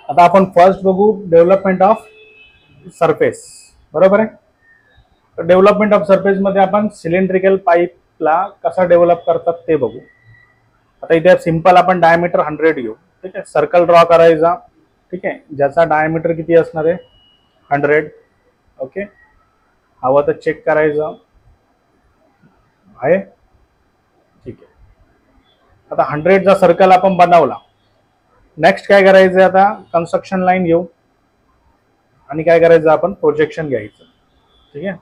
आता आपण फर्स्ट बघू डेव्हलपमेंट ऑफ सरफेस, बरोबर आहे. तर डेव्हलपमेंट ऑफ सरफेस मध्ये आपण सिलेंड्रिकल पाईपला कसा डेव्हलप करतात ते बघू. आता इथे सिंपल आपण डायमीटर 100 घेऊ, ठीक आहे. सर्कल ड्रॉ करायचा, ठीक आहे, ज्याचा डायमीटर किती असणार आहे 100. ओके, हवं तर चेक करायचं आहे, ठीक आहे. आता 100चा सर्कल आपण बनवला. नेक्स्ट काय करायचं, आता कन्स्ट्रक्शन लाईन घेऊ आणि काय करायचं आपण प्रोजेक्शन घ्यायचं, ठीक आहे.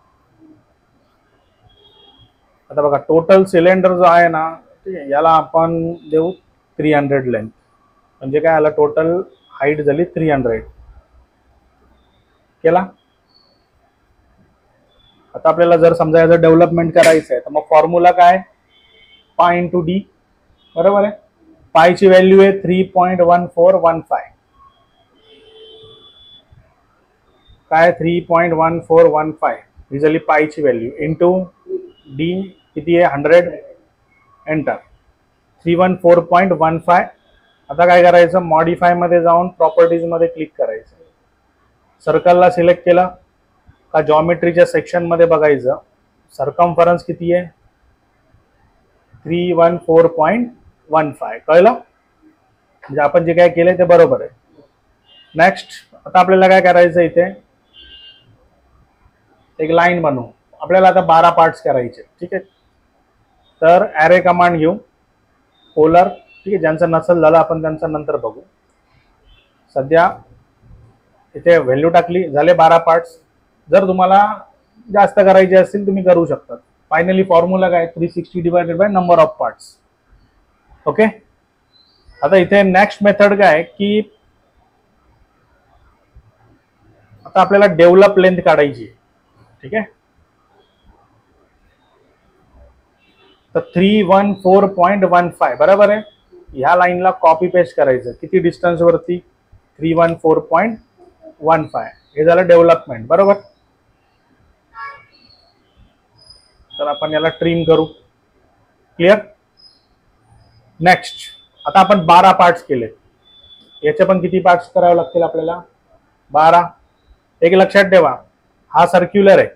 आता बघा टोटल सिलेंडर जो आहे ना, ठीक आहे, याला आपण देऊ 300 लेंथ, म्हणजे काय आला टोटल हाईट झाली 300 केला. आता आपल्याला जर समजा याचं डेव्हलपमेंट करायचं आहे तर मग फॉर्म्युला काय, पाय इंटू डी, बरोबर आहे. पायची व्हॅल्यू आहे 3.1415, काय 3.1415 ही झाली पायची व्हॅल्यू, इंटू डी किती आहे 100, एंटर 314.15. आता काय करायचं, मॉडिफाय मध्ये जाऊन प्रॉपर्टीज मध्ये क्लिक करायचं, सर्कलला सिलेक्ट केलं का जॉमेट्रीच्या सेक्शन मध्ये बघायचं सर्कम्फरन्स किती आहे 314.15, कळलं, म्हणजे आपण जे काय केलंय ते बरोबर आहे. नेक्स्ट आता आपल्याला काय करायचं, इथे एक लाईन बनवू. आपल्याला आता 12 पार्ट्स करायचे, ठीक आहे. तर ॲरे कमांड घेऊ, पोलर, ठीक आहे. ज्यांचं नसल झालं आपण त्यांचं नंतर बघू. सध्या इथे व्हॅल्यू टाकली, झाले 12 पार्ट्स. जर तुम्हाला जास्त करायचे असतील तुम्ही करू शकता. फायनली फॉर्म्युला काय 360 divided by number of parts. Okay, आता इथे नेक्स्ट मेथड काय की आता आपल्याला डेव्हलप लेंथ काढायची, ठीक आहे. तर 314.15 बरोबर आहे. ह्या लाईनला कॉपी पेस्ट करायचं, किती डिस्टन्स वरती 314.15, हे झालं डेव्हलपमेंट, बरोबर. तर आपण याला ट्रिम करू, क्लिअर. नेक्स्ट आता आपण 12 पार्ट्स केले, याचे पण किती पार्ट्स करावे लागतील आपल्याला 12. एक लक्षात ठेवा, हा सर्क्युलर आहे.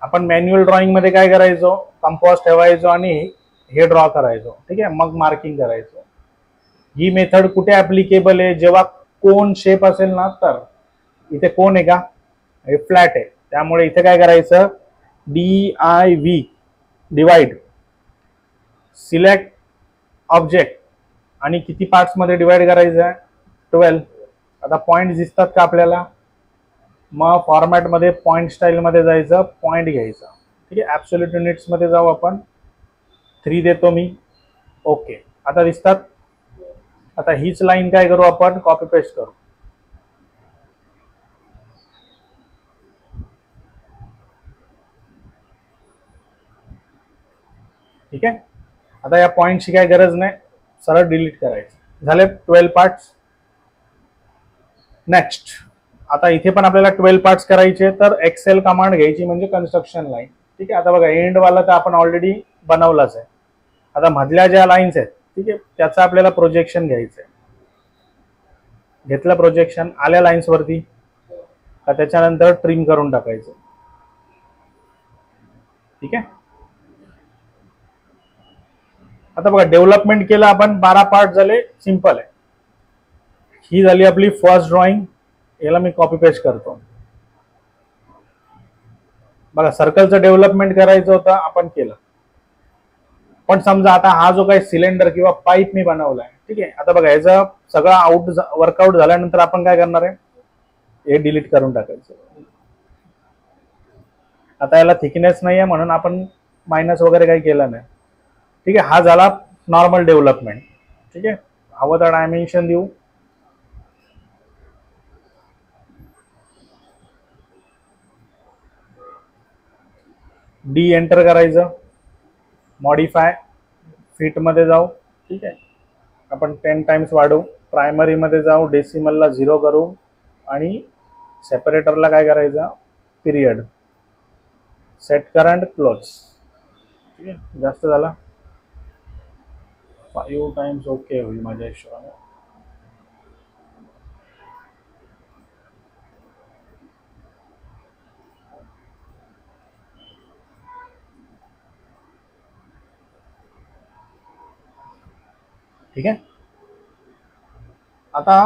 आपण मॅन्युअल ड्रॉइंग मध्ये काय करायचो, कंपास ठेवायचो आणि हे ड्रॉ करायचो, ठीक आहे, मग मार्किंग करायचो. ही मेथड कुठे ऍप्लिकेबल आहे, जेव्हा कोन शेप असेल ना, तर इथे कोन आहे का, हे फ्लॅट आहे, त्यामुळे इथे काय करायचं DIV डिवाइड, सिलेक्ट ऑब्जेक्ट आणि किती पार्ट्स मध्ये डिवाइड करायचं आहे 12. आता पॉइंट दिसतात का आपल्याला, मग फॉर्मॅट मध्ये पॉइंट स्टाईल मध्ये जायचं, पॉइंट घ्यायचा, ठीक आहे. ऍब्सोल्यूट युनिट्स मध्ये जाऊ आपण, 3 देतो मी, ओके. आता दिसतात. आता हीच लाईन काय करू आपण कॉपी पेस्ट करू, ठीक आहे. आता या पॉइंटची काय गरज नाही, सरळ डिलीट करायचं, झाले 12 पार्ट्स. नेक्स्ट आता इथे पण आपल्याला 12 पार्ट्स करायचे, तर एक्सेल कमांड घ्यायची, म्हणजे कन्स्ट्रक्शन लाईन, ठीक आहे. आता बघा एंड वाला तर आपण ऑलरेडी बनवलाच आहे. आता मधल्या ज्या लाईन्स आहेत, ठीक आहे, त्याचं आपल्याला प्रोजेक्शन घ्यायचं आहे. घेतलं प्रोजेक्शन, आल्या लाईन्स वरती का त्याच्यानंतर ट्रिम करून टाकायचं, ठीक आहे. आता बघा डेव्हलपमेंट केलं आपण, 12 पार्ट झाले, सिंपल आहे. ही झाली आपली फर्स्ट ड्रॉइंग, याला मी कॉपी पेस्ट करतो. बघा सर्कलचं डेव्हलपमेंट करायचं होतं, आपण केलं. पण समजा आता हा जो काही सिलेंडर किंवा पाईप मी बनवलाय, ठीक आहे. आता बघा याचा सगळं वर्कआउट झाल्यानंतर आपण काय करणार आहे, हे डिलीट करून टाकायचं. आता याला थिकनेस नाही आहे म्हणून आपण मायनस वगैरे काही केलं नाही, ठीक आहे. हा झाला नॉर्मल डेव्हलपमेंट, ठीक आहे. हवं तर डायमेन्शन देऊ, डी एंटर करायचं, मॉडिफाय फीट मध्ये जाऊ, ठीक आहे. आपण 10 टाइम्स वाढवू, प्रायमरी मध्ये जाऊ, डेसिमलला 0 करू आणि सेपरेटरला काय करायचं पिरियड, सेट करंट क्लोज, ठीक आहे. जास्त झाला 5 टाइम्स, ओके होईल माझ्या हिशोबाने. ठीक आहे. आता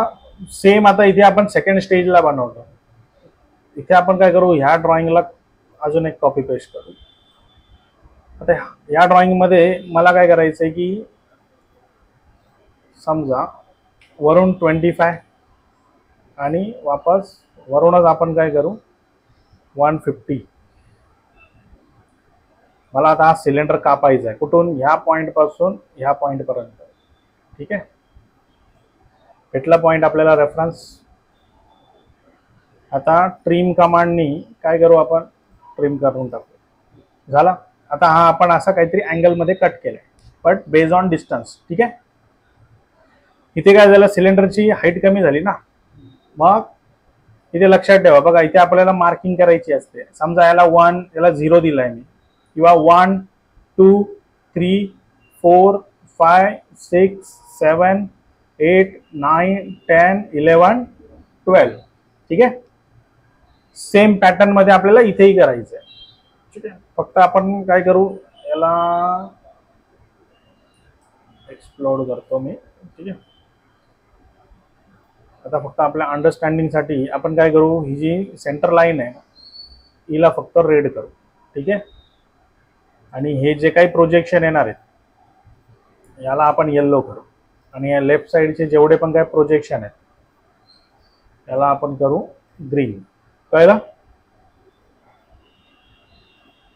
सेम आता इथे आपण सेकंड स्टेजला बनवतो. इथे आपण काय करू, ह्या ड्रॉइंगला अजून एक कॉपी पेस्ट करू. आता या ड्रॉइंगमध्ये मला काय करायचं आहे की समजा वरून 25 आणि वापस वरूनच आपण काय करू 150. मला आता हा सिलेंडर कापायचा आहे. कुठून, ह्या पॉइंट पासून ह्या पॉइंट पर्यंत. ठीक आहे, भेटला पॉइंट आपल्याला रेफरन्स. आता ट्रिम कमांडनी काय करू, आपण ट्रिम करून टाकू. झाला. आता हा आपण असा काहीतरी अँगलमध्ये कट केलाय, बट बेस्ड ऑन डिस्टन्स. ठीक आहे. इथे काय झालं, सिलेंडरची हाईट कमी झाली ना. मग इथे लक्षात ठेवा बघा, इथे आपल्याला मार्किंग करायची असते. समजा याला 1, याला 0 दिलाय मी, किंवा 1 2 3 4 5 6 7 8 9 10 11 12. ठीक आहे. सेम पॅटर्न मध्ये आपल्याला इथेही करायचं आहे. ठीक आहे. फक्त आपण काय करू, याला एक्सप्लोड करतो मी. ठीक आहे. आता फक्त आपल्या अंडरस्टँडिंगसाठी आपण काय करू, ही जी सेंटर लाईन आहे हिला फक्त रेड करू. ठीक आहे. आणि हे जे काही प्रोजेक्शन येणार आहेत याला आपण येल्लो करू. आणि या लेफ्ट साईडचे जेवढे पण काय प्रोजेक्शन आहेत याला आपण करू ग्रीन. कळलं.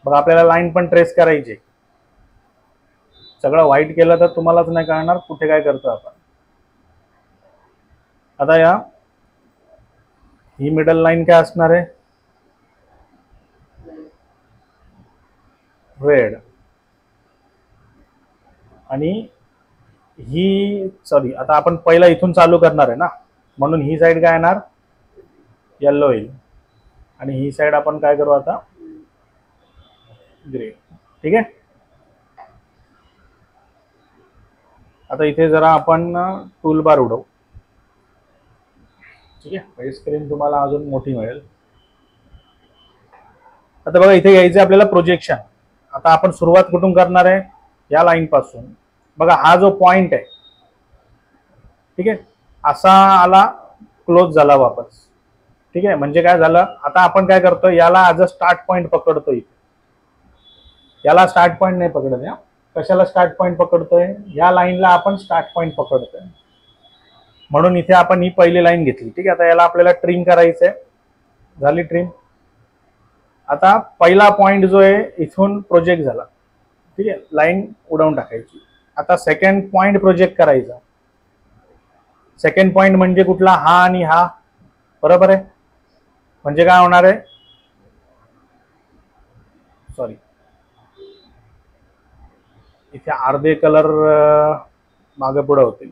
बघा आपल्याला लाईन पण ट्रेस करायची. सगळं व्हाईट केलं तर तुम्हालाच नाही कळणार कुठे काय करतो आपण. आता या ही मिडल लाईन काय असणार आहे, रेड. आणि ही सॉरी, आता आपण पहिला इथून चालू करणार आहे ना, म्हणून ही साईड काय येणार, येल्लो येईल. आणि ही साईड आपण काय करू आता, ग्रे. ठीक आहे. आता इथे जरा आपण टूल बार उडवू. ठीक आहे. स्क्रीन तुम्हाला अजून मोठी मिळेल. आता बघा इथे यायचं आपल्याला प्रोजेक्शन. आता आपण सुरुवात कुठून करणार आहे, या लाईन पासून. बघा हा जो पॉइंट आहे, ठीक आहे, असा आला, क्लोज झाला वापस. ठीक आहे. म्हणजे काय झालं, आता आपण काय करतो, याला ॲज अ स्टार्ट पॉइंट पकडतोय. याला स्टार्ट पॉइंट नाही पकडत. या कशाला स्टार्ट पॉइंट पकडतोय, या लाईनला आपण स्टार्ट पॉइंट पकडतोय. म्हणून इथे आपण ही पहिली लाईन घेतली. ठीक आहे. आता याला आपल्याला ट्रिम करायचंय. झाली ट्रिम. आता पहिला पॉइंट जो आहे इथून प्रोजेक्ट झाला. ठीक आहे. लाईन उडवून टाकायची. आता सेकंड पॉइंट प्रोजेक्ट करायचा. सेकंड पॉइंट म्हणजे कुठला, हा आणि हा. बरोबर आहे. म्हणजे काय होणार आहे, सॉरी इथे अर्धे कलर मागे पुढे होतील.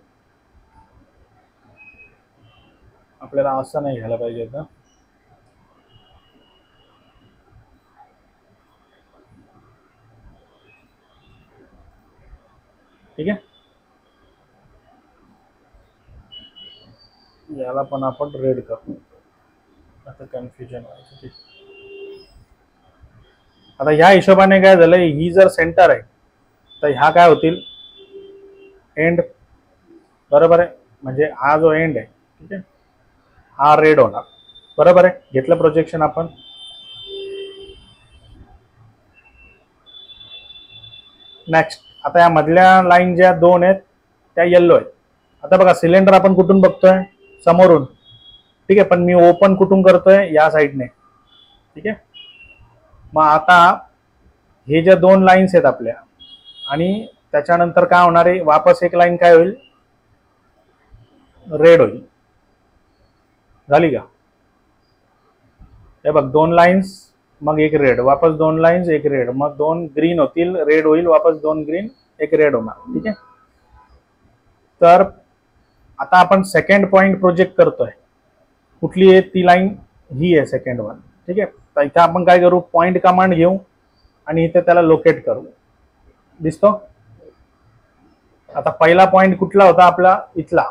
आपल्याला असं नाही घ्यायला पाहिजे होतं. ठीक आहे. याला पण आपण रेड करू. आता कन्फ्युजन व्हायचं. ठीक. आता ह्या हिशोबाने काय झालंय, ही जर सेंटर आहे तर ह्या काय होतील, एंड. बरोबर आहे. म्हणजे हा जो एंड आहे, ठीक आहे, हा रेड होणार. बरोबर आहे. घेतलं प्रोजेक्शन आपण. नेक्स्ट आता या मधल्या लाईन ज्या दोन आहेत त्या येल्लो आहेत. आता बघा सिलेंडर आपण कुठून बघतोय, समोरून. ठीक आहे. पण मी ओपन कुठून करतोय, या साईडने. ठीक आहे. मग आता हे ज्या दोन लाईन्स आहेत आपल्या, आणि त्याच्यानंतर काय होणार आहे, वापस एक लाईन काय होईल, रेड होईल. झाली का. हे बघ दोन लाईन्स, मग एक रेड, वापस दोन लाईन्स, एक रेड, मग दोन ग्रीन होतील, रेड होईल, वापस दोन ग्रीन, एक रेड होणार. ठीक आहे. तर आता आपण सेकंड पॉइंट प्रोजेक्ट करतोय. कुठली आहे ती लाईन, ही आहे सेकंड वन. ठीक आहे. तर इथे आपण काय करू, पॉइंट कमांड घेऊ आणि इथे त्याला लोकेट करू. दिसतो. आता पहिला पॉइंट कुठला होता आपला, इथला.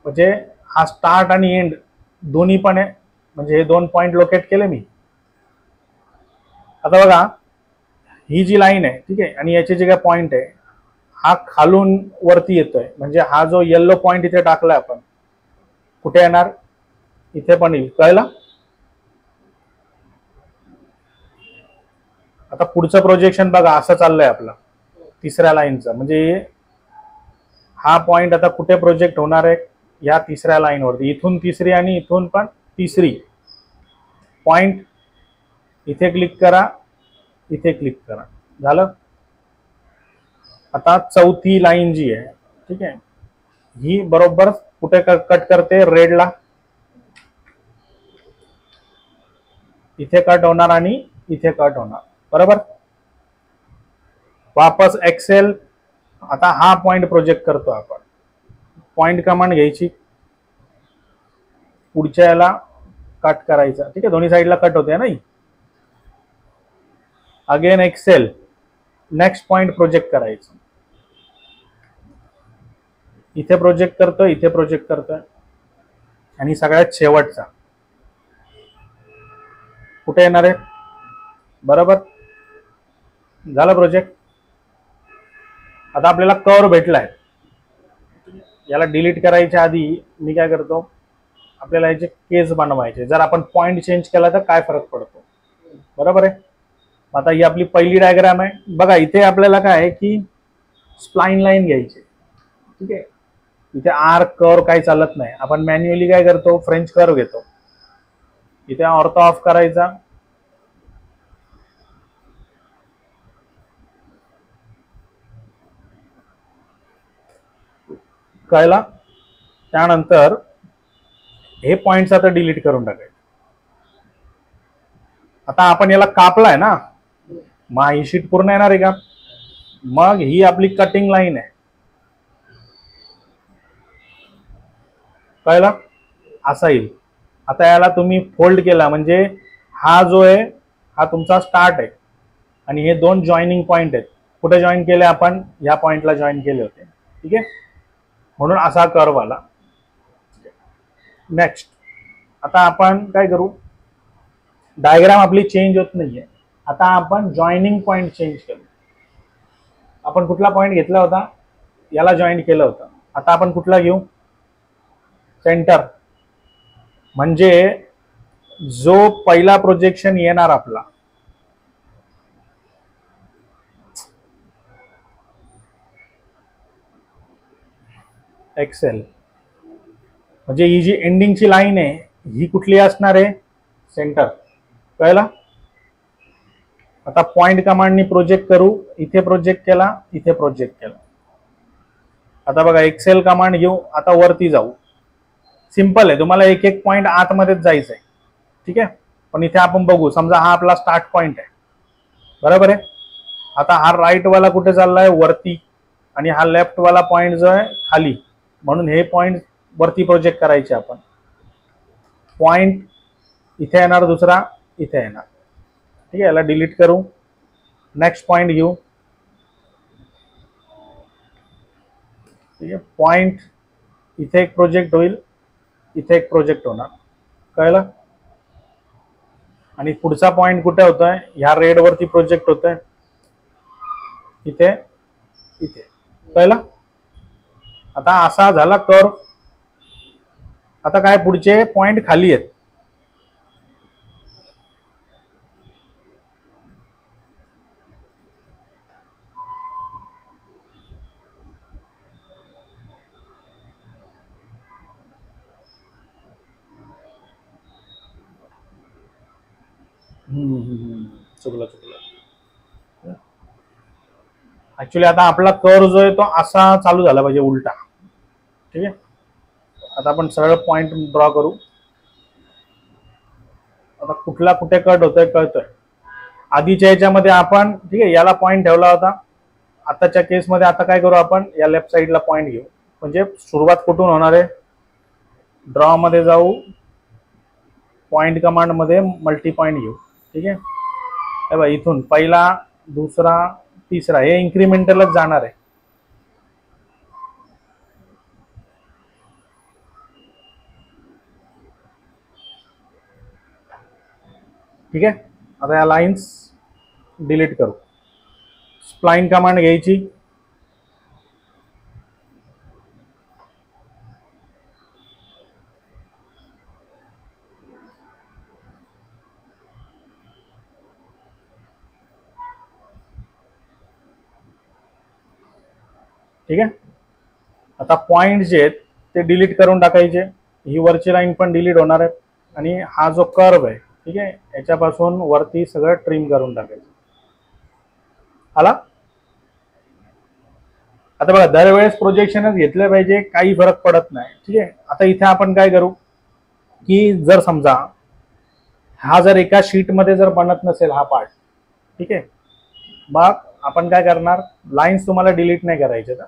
म्हणजे हा स्टार्ट आणि एंड दोन्ही पण आहे. म्हणजे हे दोन पॉइंट लोकेट केले मी. आता बघा ही जी लाईन आहे, ठीक आहे, आणि याचे जे काय पॉइंट आहे, हा खालून वरती येतोय, म्हणजे हा जो येल्लो पॉइंट इथे टाकलाय आपण, कुठे येणार, इथे पण येईल. कळलं? आता पुढचं प्रोजेक्शन बघा असं चाललंय आपलं तिसऱ्या लाईनचं, म्हणजे हा पॉइंट आता कुठे प्रोजेक्ट होणार आहे, या तिसऱ्या लाईनवरती. इथून तिसरी आणि इथून पण तिसरी. पॉइंट इथे क्लिक करा, इथे क्लिक करा, झालं. आता चौथी लाईन जी आहे, ठीक आहे, ही बरोबर कुठे कट करते, रेडला. इथे कट होणार आणि इथे कट होणार, बरोबर. वापस एक्सेल. आता हा पॉइंट प्रोजेक्ट करतो आपण. पॉइंट कमांड घ्यायची, पुढच्या याला कट करायचा, ठीक आहे, दोन्ही साईडला कट होते नाही. Again Excel, next point project करायचं. इथे प्रोजेक्ट करतोय, इथे प्रोजेक्ट करतोय, आणि सगळ्यात शेवटचा कुठे येणार आहे, बरोबर. झालं प्रोजेक्ट. आता आपल्याला कर्व भेटलाय. याला डिलीट करायच्या आधी मी काय करतो, आपल्याला याचे केस बनवायचे. जर आपण पॉइंट चेंज केला तर काय फरक पडतो, बरोबर आहे. आता ही आपली पहिली डायग्राम आहे. बघा इथे आपल्याला काय आहे की स्प्लाइन लाईन घ्यायची, ठीक आहे. इथे आर्क कर्व काही चालत नाही. आपण मॅन्युअली काय करतो, फ्रेंच कर्व घेतो. इथे ऑर्थो ऑफ करायचा, कळला. त्यानंतर हे पॉइंट्स आता डिलीट करून टाकायचे. आता आपण याला कापलाय ना, मग ही शीट पूर्ण येणार आहे का, मग ही आपली कटिंग लाईन आहे, कळला. असा येईल. आता याला तुम्ही फोल्ड केला म्हणजे हा जो आहे हा तुमचा स्टार्ट आहे, आणि हे दोन जॉईनिंग पॉइंट आहेत. कुठे जॉईन केले आपण, या पॉइंटला जॉईन केले होते, ठीक आहे. म्हणून असा कर्व आला. नेक्स्ट आता आपण काय करू, डायग्राम आपली चेंज होत नाहीये. आता आपण जॉईनिंग पॉइंट चेंज करू. आपण कुठला पॉइंट घेतला होता, याला जॉईन केलं होतं. आता आपण कुठला घेऊ, सेंटर. म्हणजे जो पहिला प्रोजेक्शन येणार आपला, एक्सेल, म्हणजे ही जी एंडिंगची लाईन आहे ही कुठली असणार आहे, सेंटर. कळला. आता पॉइंट कमांडनी प्रोजेक्ट करू. इथे प्रोजेक्ट केला, इथे प्रोजेक्ट केला. आता बघा एक्सेल कमांड घेऊ, आता वरती जाऊ. सिंपल आहे, तुम्हाला एक एक पॉइंट आतमध्येच जायचं आहे, ठीक आहे. पण इथे आपण बघू, समजा हा आपला स्टार्ट पॉइंट आहे, बरोबर आहे. आता हा राईट वाला कुठे चाललाय, वरती, आणि हा लेफ्ट वाला पॉइंट जो आहे खाली. म्हणून हे पॉइंट वरती प्रोजेक्ट करायचे आपण. पॉइंट इथे येणार, दुसरा इथे येणार, ठीक आहे. याला डिलीट करू, नेक्स्ट पॉइंट घेऊ, ठीक आहे. पॉइंट इथे एक प्रोजेक्ट होईल, इथे एक प्रोजेक्ट होणार, कळलं. आणि पुढचा पॉइंट कुठे होतोय, ह्या रेड वरती प्रोजेक्ट होतोय, इथे इथे, कळलं. आता असा झाला कर्व. आता काय, पुढचे पॉइंट खाली आहेत. चुकलं. ऍक्च्युली आता आपला कर्व जो आहे तो असा चालू झाला पाहिजे, उलटा, ठीक आहे. आता आपण सरळ पॉइंट ड्रॉ करू. आता कुठला कुठे कट होतोय कळतोय. आधीच्या याच्यामध्ये आपण, ठीक आहे, याला पॉइंट ठेवला होता. आताच्या केसमध्ये आता काय करू, आपण या लेफ्ट साईडला पॉइंट घेऊ. म्हणजे सुरुवात कुठून होणार आहे, ड्रॉ मध्ये जाऊ, पॉइंट कमांड मध्ये मल्टी पॉइंट घेऊ, ठीक आहे. इथून पहिला, दुसरा, तिसरा, हे इन्क्रिमेंटलच जाणार आहे. ठीक आहे. आता या लाईन्स डिलीट करू. स्प्लाइन कमांड घ्यायची, ठीक आहे. आता पॉइंट जे आहेत ते डिलीट करून टाकायचे. ही वरची लाईन पण डिलीट होणार आहे आणि हा जो कर्व आहे, ठीक आहे, याच्यापासून वरती सगळं ट्रिम करून टाकायचं. आला. आता बघा, दरवेळेस प्रोजेक्शनच घेतलं पाहिजे, काही फरक पडत नाही. ठीक आहे. आता इथे आपण काय करू की जर समजा हा जर एका शीटमध्ये जर बनत नसेल हा पार्ट, ठीक आहे, मग आपण काय करणार, लाईन्स तुम्हाला डिलीट नाही करायचे का,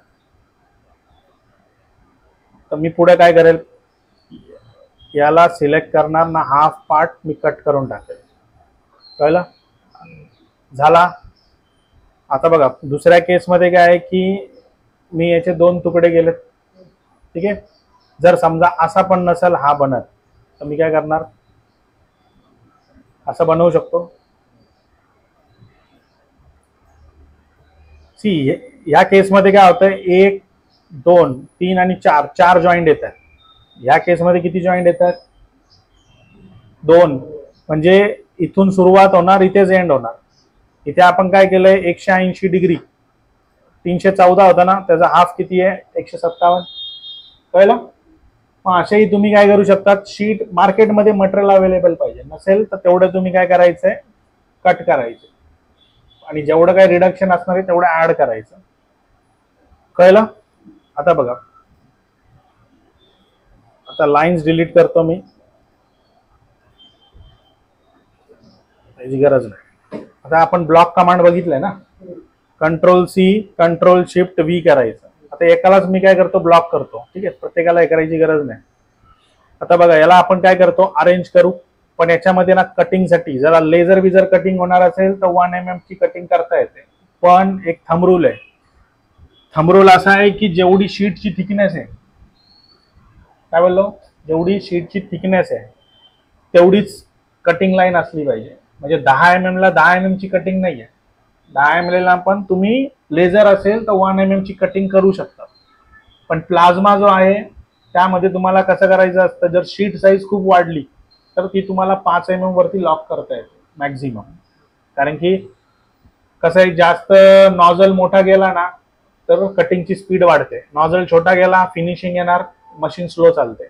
तर मी पुढे काय करेल, याला सिलेक्ट करणार ना, हाफ पार्ट मी कट करून टाकेल. कळलं? झाला. आता बघा दुसऱ्या केसमध्ये काय आहे की मी याचे 2 तुकडे गेलेत. ठीक आहे. जर समजा असा पण नसेल हा बनत, तर मी काय करणार, असं बनवू शकतो. सी ह्या केसमध्ये काय होतं, 1 2 3 आणि 4 जॉईंट येतात. ह्या केसमध्ये किती जॉईंट येतात, 2. म्हणजे इथून सुरुवात होणार, इथेच एंड होणार. इथे आपण काय केलंय, 180 डिग्री, 314 होता ना, त्याचा हाफ किती आहे, 157. कळलं? मग असेही तुम्ही काय करू शकतात, शीट मार्केटमध्ये मटेरियल अवेलेबल पाहिजे, नसेल तर तेवढं तुम्ही काय करायचंय, कट करायचे आणि जेवढं काय रिडक्शन असणार आहे तेवढं ऍड करायचं. कळलं? आता बघा, आता लाईन्स डिलीट करतो मी, त्याची गरज नाही. आता आपण ब्लॉक कमांड बघितलंय ना, Ctrl+C Ctrl+Shift+V करायचं. आता एकालाच मी काय करतो, ब्लॉक करतो. ठीक आहे, प्रत्येकाला हे करायची गरज नाही. आता बघा, याला आपण काय करतो, अरेंज करू. पण याच्यामध्ये ना कटिंगसाठी जरा लेझर बी जर कटिंग होणार असेल तर 1 mm ची कटिंग करता येते. पण एक थंब रूल आहे. थंब रूल असा आहे की जेवढी शीटची थिकनेस आहे, काय बोललो, जेवढी शीटची थिकनेस आहे तेवढीच कटिंग लाईन असली पाहिजे. म्हणजे 10 mm ला 10 mm ची कटिंग नाही आहे. 10 mm ला पण तुम्ही लेझर असेल तर 1 mm ची कटिंग करू शकता. पण प्लाझ्मा जो आहे त्यामध्ये तुम्हाला कसं करायचं असतं, जर शीट साईज खूप वाढली तर ती तुम्हाला 5 mm वरती लॉक करता येते मॅक्झिमम. कारण की कसं आहे, जास्त नॉझल मोठा गेला ना तर कटिंगची स्पीड वाढते, नॉझल छोटा गेला फिनिशिंग येणार, मशीन स्लो चालते.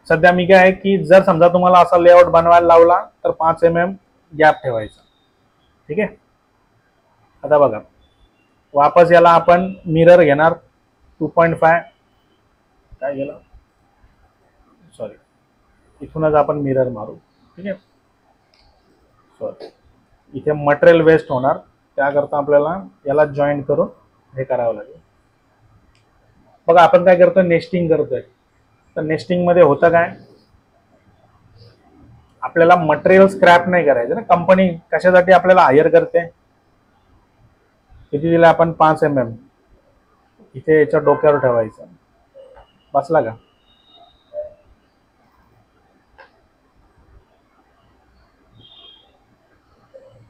सध्या मी काय आहे की जर समजा तुम्हाला असा लेआउट बनवायला लावला तर 5 mm गॅप ठेवायचा. ठीक आहे. आता बघा, वापस याला आपण मिरर घेणार 2.5, काय गेलं, सॉरी, इथूनच आपण मिरर मारू. ठीक आहे. सॉरी, इथे मटेरियल वेस्ट होणार, त्याकरता आपल्याला याला जॉईंट करून हे करावं लागेल. बघा आपण काय करतोय, नेस्टिंग करतोय. तर नेस्टिंग मध्ये होतं काय, आपल्याला मटेरियल स्क्रॅप नाही करायचं ना. कंपनी कशासाठी आपल्याला हायर करते, किती दिलं आपण, 5 mm. इथे याच्या डोक्यावर ठेवायचं. बसला का?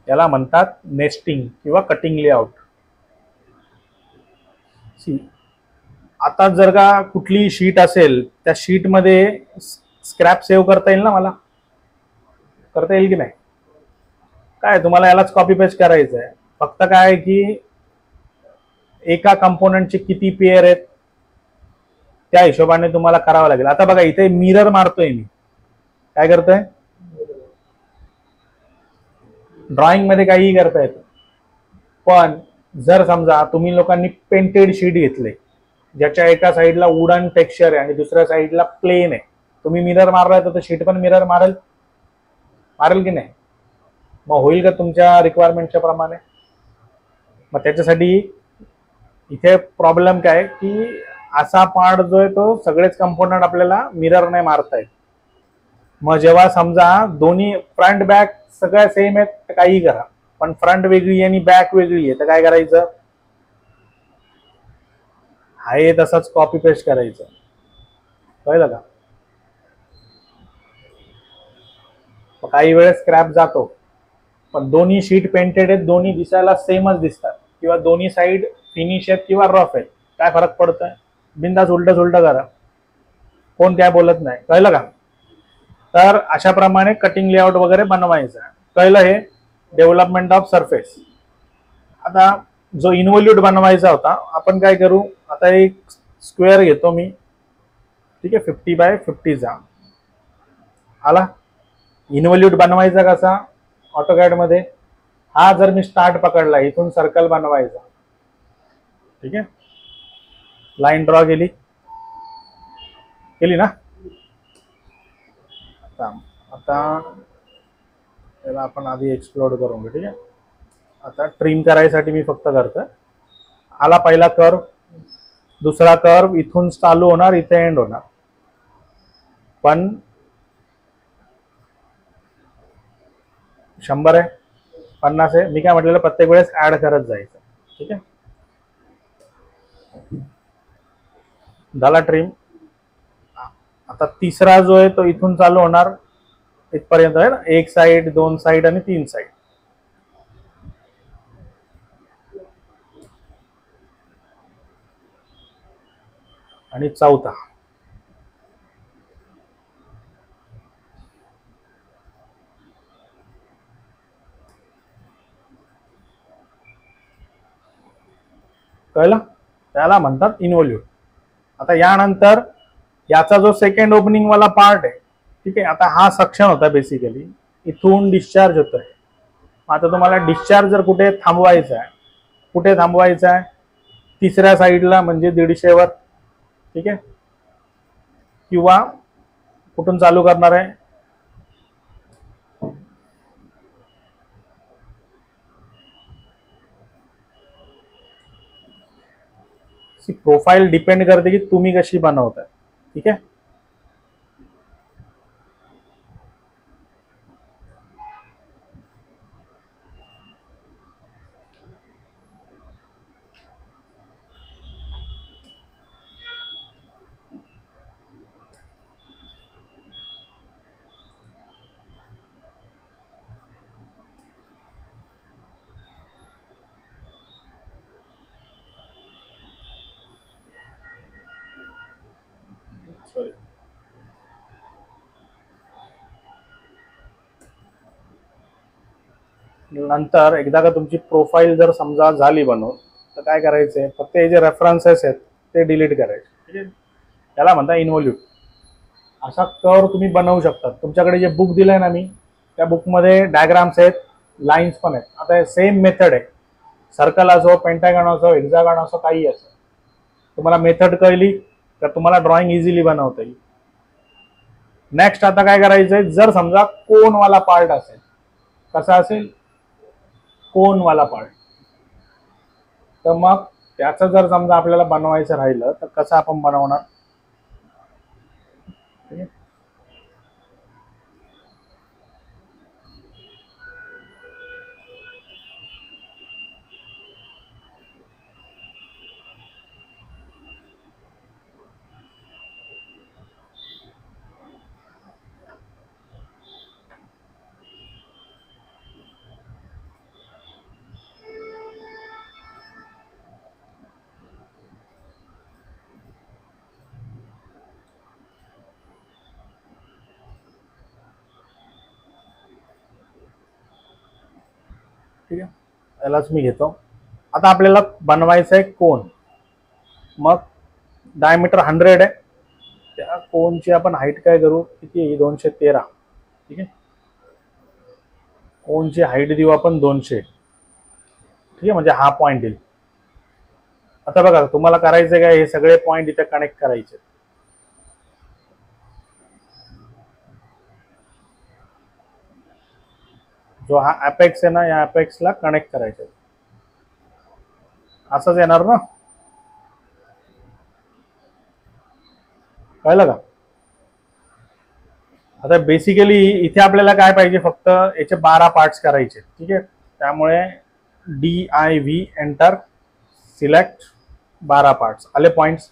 याला म्हणतात नेस्टिंग किंवा कटिंग लेआउट. आता जर का कुठली शीट असेल, त्या शीट मध्ये स्क्रॅप सेव्ह करता येईल ना, मला करता येईल की नाही, काय तुम्हाला यालाच कॉपी पेस्ट करायचं आहे. फक्त काय की एका कंपोनंटचे किती पेअर आहेत त्या हिशोबाने तुम्हाला करावं लागेल. आता बघा, इथे मिरर मारतोय मी, काय करतोय, ड्रॉइंग मध्ये काहीही करता येतं. पण जर समजा तुम्ही लोकांनी पेंटेड शीट घेतले, ज्याच्या एका साईडला वुडन टेक्स्चर आहे आणि दुसऱ्या साईडला प्लेन आहे, तुम्ही मिरर मारलाय तर शीट पण मिरर मारेल की नाही, मग होईल का तुमच्या रिक्वायरमेंटच्या प्रमाणे. मग त्याच्यासाठी इथे प्रॉब्लेम काय की असा पार्ट जो आहे तो सगळेच कंपोनंट आपल्याला मिरर नाही मारता येत. मग जेव्हा समजा दोन्ही फ्रंट बॅक सगळ्या सेम आहेत तर काही करा, पण फ्रंट वेगळी आणि बॅक वेगळी आहे तर काय करायचं, आहे तसंच कॉपी पेस्ट करायचं. कळलं का? काही वेळेस स्क्रॅप जातो, पण दोन्ही शीट पेंटेड आहेत, दोन्ही दिसायला सेमच दिसतात, किंवा दोन्ही साईड फिनिश आहेत किंवा रफ आहेत, काय फरक पडतोय, बिंदास उलट सुलट करा, कोण काय बोलत नाही. कळलं का? तर अशा प्रमाणे कटिंग लेआउट वगैरे बनवायचं. कळलं हे डेव्हलपमेंट ऑफ सरफेस. आता जो इन्व्हॉल्यूट बनवायचा होता, आपण काय करू, आता एक स्क्वेअर घेतो मी, ठीक आहे, 50x50चा आला. इन्व्हॉल्यूट बनवायचा कसा ऑटोकॅड मध्ये, हा जर मी स्टार्ट पकडला, इथून सर्कल बनवायचा, ठीक आहे, लाईन ड्रॉ केली ना. आता त्याला आपण आधी एक्सप्लोर करून घेऊ, ठीक आहे. आता ट्रिम करायसाठी मी फक्त करतोय. आला पहिला कर्व, दुसरा कर्व इथून चालू होणार, इथे एंड होणार, पण 100 आहे, 50 आहे. मी काय म्हटलेलं, प्रत्येक वेळेस ऍड करत जायचं, ठीक आहे. झाला ट्रिम. आता तिसरा जो आहे तो इथून चालू होणार इथपर्यंत आहे ना, एक साइड, दोन साइड आणि 3 साइड. आणि चौथा कळलं, त्याला म्हणतात इन्व्हॉल्यूट. आता यानंतर याचा जो सेकंड ओपनिंग वाला पार्ट आहे, ठीक आहे, आता हा सक्शन होता बेसिकली, इथून डिस्चार्ज होतोय. आता तुम्हाला डिस्चार्ज जर कुठे थांबवायचा आहे, कुठे थांबवायचा आहे, तिसऱ्या साईडला म्हणजे 150 वर, ठीक आहे, किंवा कुठून चालू करणार आहे, प्रोफाईल डिपेंड करते की तुम्ही कशी बनवताय, ठीक आहे. नंतर एकदा का तुमची प्रोफाईल जर समजा झाली बनवून, तर काय करायचंय, फक्त हे जे रेफरन्सेस आहेत ते डिलीट करायचे, ठीक आहे. त्याला म्हणता इन्व्हॉल्यूट. असा कर्व तुम्ही बनवू शकता. तुमच्याकडे जे बुक दिलंय ना मी, त्या बुकमध्ये डायग्राम्स आहेत, लाईन्स पण आहेत. आता सेम मेथड आहे, सर्कल असो, पेंटागॉन असो, हेक्सागॉन असो, काही असो. तुम्हाला मेथड कळली तर तुम्हाला ड्रॉइंग इझिली बनवता येईल. नेक्स्ट आता काय करायचंय, जर समजा कोनवाला पार्ट असेल, कसा असेल, कोनवाला पार्ट, तर मग त्याचं जर समजा आपल्याला बनवायचं राहिलं तर कसं आपण बनवणार, ठीक आहे. यालाच मी घेतो. आता आपल्याला बनवायचं आहे कोन. मग डायमीटर 100 आहे, त्या कोनची आपण हाईट काय करू, किती आहे, 213, ठीक आहे. कोनची हाईट देऊ आपण 200, ठीक आहे, म्हणजे हा पॉइंट येईल. आता बघा, तुम्हाला करायचं काय, हे सगळे पॉइंट इथे कनेक्ट करायचे. जो हा अपेक्स आहे ना, या अपेक्सला कनेक्ट करायचं, असंच येणार ना, कळलं का. आता बेसिकली इथे आपल्याला काय पाहिजे, फक्त याचे 12 पार्ट्स करायचे, ठीक आहे. त्यामुळे DIV एंटर, सिलेक्ट 12 पार्ट्स आले पॉइंट्स.